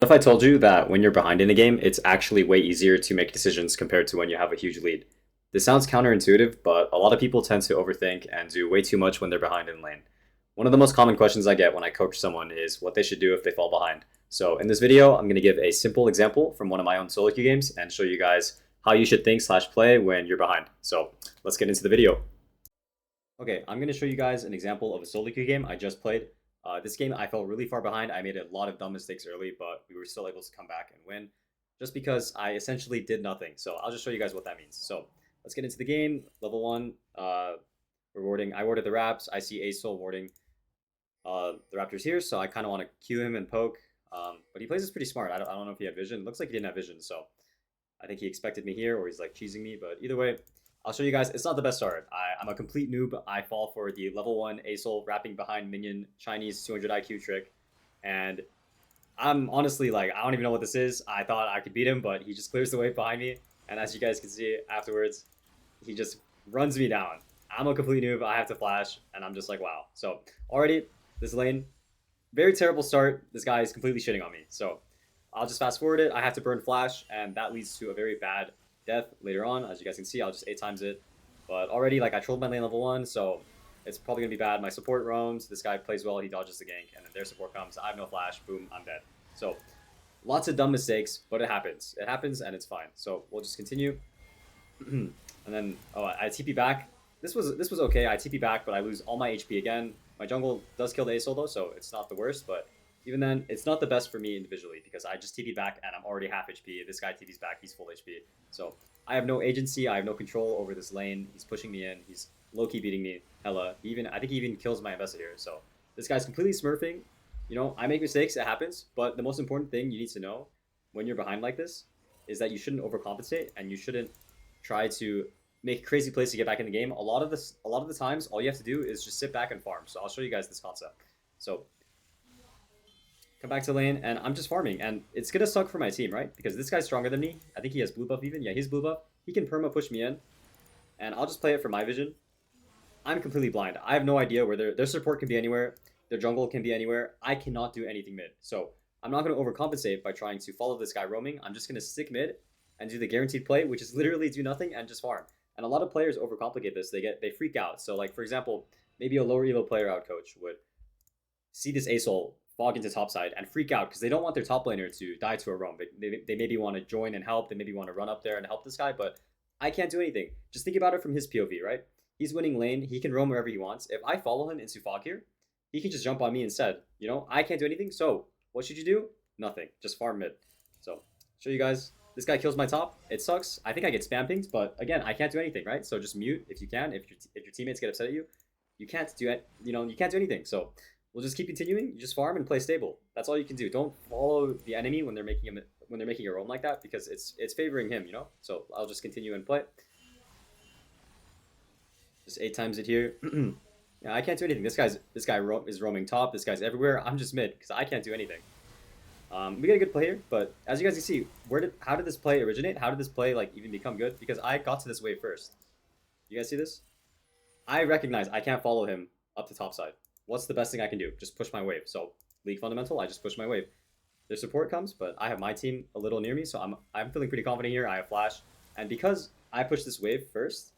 If I told you that when you're behind in a game, it's actually way easier to make decisions compared to when you have a huge lead? This sounds counterintuitive, but a lot of people tend to overthink and do way too much when they're behind in lane. One of the most common questions I get when I coach someone is what they should do if they fall behind. So in this video, I'm going to give a simple example from one of my own solo queue games and show you guys how you should think slash play when you're behind. So let's get into the video. Okay, I'm going to show you guys an example of a solo queue game I just played. This game, I fell really far behind. I made a lot of dumb mistakes early, but we were still able to come back and win just because I essentially did nothing. So I'll just show you guys what that means. So let's get into the game. Level 1, rewarding. I warded the Raps. I see Asol warding the Raptors here, so I kind of want to queue him and poke. But he plays this pretty smart. I don't know if he had vision. Looks like he didn't have vision, so I think he expected me here, or he's like cheesing me. But either way, I'll show you guys. It's not the best start. I'm a complete noob. I fall for the level 1 Asol wrapping behind minion Chinese 200 IQ trick. And I'm honestly like, I don't even know what this is. I thought I could beat him, but he just clears the way behind me. And as you guys can see afterwards, he just runs me down. I'm a complete noob. I have to flash. And I'm just like, wow. So already, this lane, very terrible start. This guy is completely shitting on me. So I'll just fast forward it. I have to burn flash, and that leads to a very bad death later on. As you guys can see, I'll just 8 times it. But already, like, I trolled my lane level 1, so it's probably going to be bad. My support roams. This guy plays well. He dodges the gank, and then their support comes. I have no flash. Boom, I'm dead. So lots of dumb mistakes, but it happens. It happens, and it's fine. So we'll just continue. And then, oh, I TP back. This was okay. I TP back, but I lose all my HP again. My jungle does kill the Asol, though, so it's not the worst, but even then, it's not the best for me individually because I just TP back and I'm already half HP. This guy TP's back, he's full HP. So I have no agency, I have no control over this lane. He's pushing me in, he's low-key beating me hella. I think he even kills my Ambassador. So this guy's completely smurfing. You know, I make mistakes, it happens, but the most important thing you need to know when you're behind like this is that you shouldn't overcompensate and you shouldn't try to make crazy plays to get back in the game. A lot of the times, all you have to do is just sit back and farm. So I'll show you guys this concept. So come back to lane, and I'm just farming, and it's gonna suck for my team, right? Because this guy's stronger than me. I think he has blue buff even. Yeah, he's blue buff. He can perma push me in, and I'll just play it for my vision. I'm completely blind. I have no idea where their support can be anywhere. Their jungle can be anywhere. I cannot do anything mid. So I'm not gonna overcompensate by trying to follow this guy roaming. I'm just gonna stick mid and do the guaranteed play, which is literally do nothing and just farm. And a lot of players overcomplicate this. They freak out. So like for example, maybe a lower elo player out coach would see this Asol fog into topside and freak out because they don't want their top laner to die to a roam. They maybe want to join and help. They maybe want to run up there and help this guy, but I can't do anything. Just think about it from his POV, right? He's winning lane. He can roam wherever he wants. If I follow him into fog here, he can just jump on me instead. You know, I can't do anything. So what should you do? Nothing. Just farm mid. So show you guys. This guy kills my top. It sucks. I think I get spam pinged, but again, I can't do anything, right? So just mute if you can. If your teammates get upset at you, you can't do it. You know, you can't do anything. So we'll just keep continuing. You just farm and play stable. That's all you can do. Don't follow the enemy when they're making a roam like that because it's favoring him, you know. So I'll just continue and play. Just 8 times it here. Yeah, I can't do anything. This guy is roaming top. This guy's everywhere. I'm just mid because I can't do anything. We got a good play here, but as you guys can see, how did this play originate? How did this play like even become good? Because I got to this wave first. You guys see this? I recognize I can't follow him up to top side. What's the best thing I can do? Just push my wave. So League Fundamental, I just push my wave. Their support comes, but I have my team a little near me, so I'm feeling pretty confident here. I have flash, and because I push this wave first,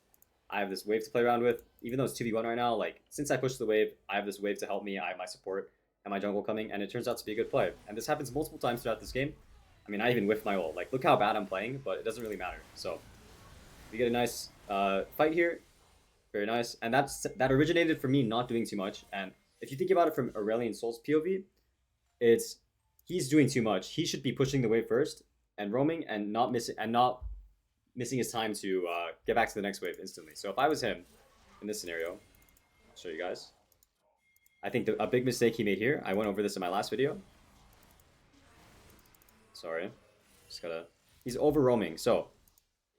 I have this wave to play around with. Even though it's 2v1 right now, like since I pushed the wave, I have this wave to help me. I have my support and my jungle coming, and it turns out to be a good play. And this happens multiple times throughout this game. I mean, I even whiffed my ult. Like, look how bad I'm playing, but it doesn't really matter. So we get a nice fight here. Very nice. And that originated from me not doing too much. And if you think about it from Aurelion Sol's POV, it's he's doing too much. He should be pushing the wave first and roaming and not missing his time to get back to the next wave instantly. So if I was him in this scenario, I'll show you guys. I think a big mistake he made here. I went over this in my last video. Sorry, he's over roaming. So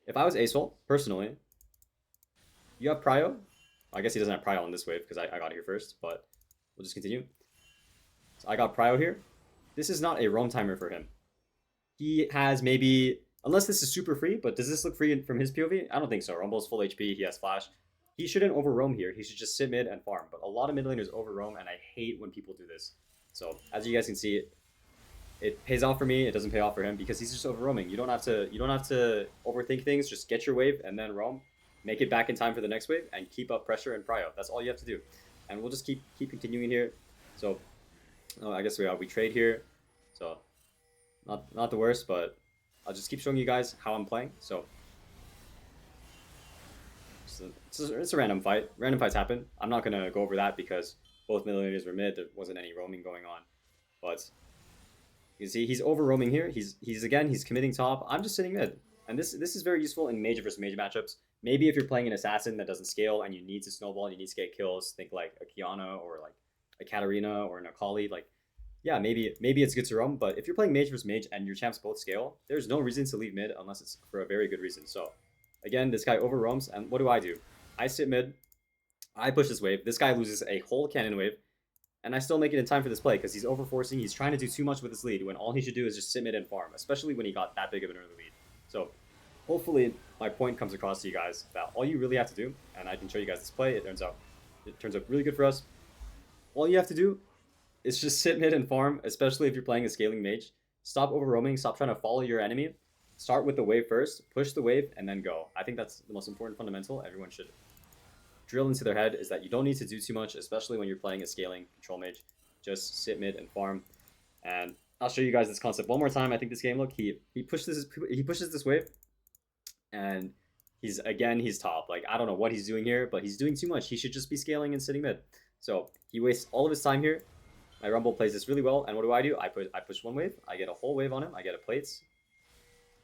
if I was Asol personally, you have Prio. I guess he doesn't have Prio on this wave because I got here first, but we'll just continue. So I got Prio here. This is not a roam timer for him. He has maybe, unless this is super free, but does this look free from his POV? I don't think so. Rumble's full HP, he has flash. He shouldn't over roam here. He should just sit mid and farm. But a lot of mid laners over roam, and I hate when people do this. So as you guys can see, It pays off for me. It doesn't pay off for him because he's just over roaming. You don't have to. You don't have to overthink things. Just get your wave and then roam, make it back in time for the next wave, and keep up pressure and prio. That's all you have to do. And we'll just keep continuing here. So, I guess we trade here. So, not the worst, but I'll just keep showing you guys how I'm playing. So, it's a random fight. Random fights happen. I'm not gonna go over that because both millionaires were mid. There wasn't any roaming going on, but you see, he's over roaming here. He's committing top. I'm just sitting mid, and this is very useful in major versus major matchups. Maybe if you're playing an assassin that doesn't scale and you need to snowball, you need to get kills. Think like a Kiana or like a Katarina or an Akali. Like, yeah, maybe it's good to roam. But if you're playing mage versus mage and your champs both scale, there's no reason to leave mid unless it's for a very good reason. So, again, this guy over roams, and what do? I sit mid. I push this wave. This guy loses a whole cannon wave. And I still make it in time for this play because he's overforcing. He's trying to do too much with his lead when all he should do is just sit mid and farm, especially when he got that big of an early lead. So hopefully my point comes across to you guys that all you really have to do, and I can show you guys this play, it turns out really good for us. All you have to do is just sit mid and farm, especially if you're playing a scaling mage. Stop over roaming, stop trying to follow your enemy. Start with the wave first, push the wave, and then go. I think that's the most important fundamental everyone should drill into their head is that you don't need to do too much, especially when you're playing a scaling control mage. Just sit mid and farm. And I'll show you guys this concept one more time. I think this game, look, he pushes this wave, and he's top. Like, I don't know what he's doing here, but he's doing too much. He should just be scaling and sitting mid. So he wastes all of his time here. My Rumble plays this really well, and what do? I push one wave, I get a whole wave on him, I get a plates,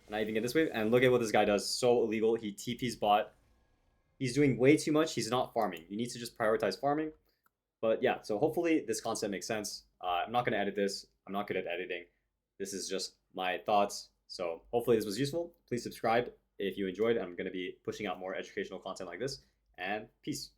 and I even get this wave, and look at what this guy does. So illegal. He TP's bot. He's doing way too much. He's not farming. You need to just prioritize farming. But yeah, so hopefully this concept makes sense. I'm not going to edit this. I'm not good at editing. This is just my thoughts. So hopefully this was useful. Please subscribe if you enjoyed. I'm going to be pushing out more educational content like this. And peace.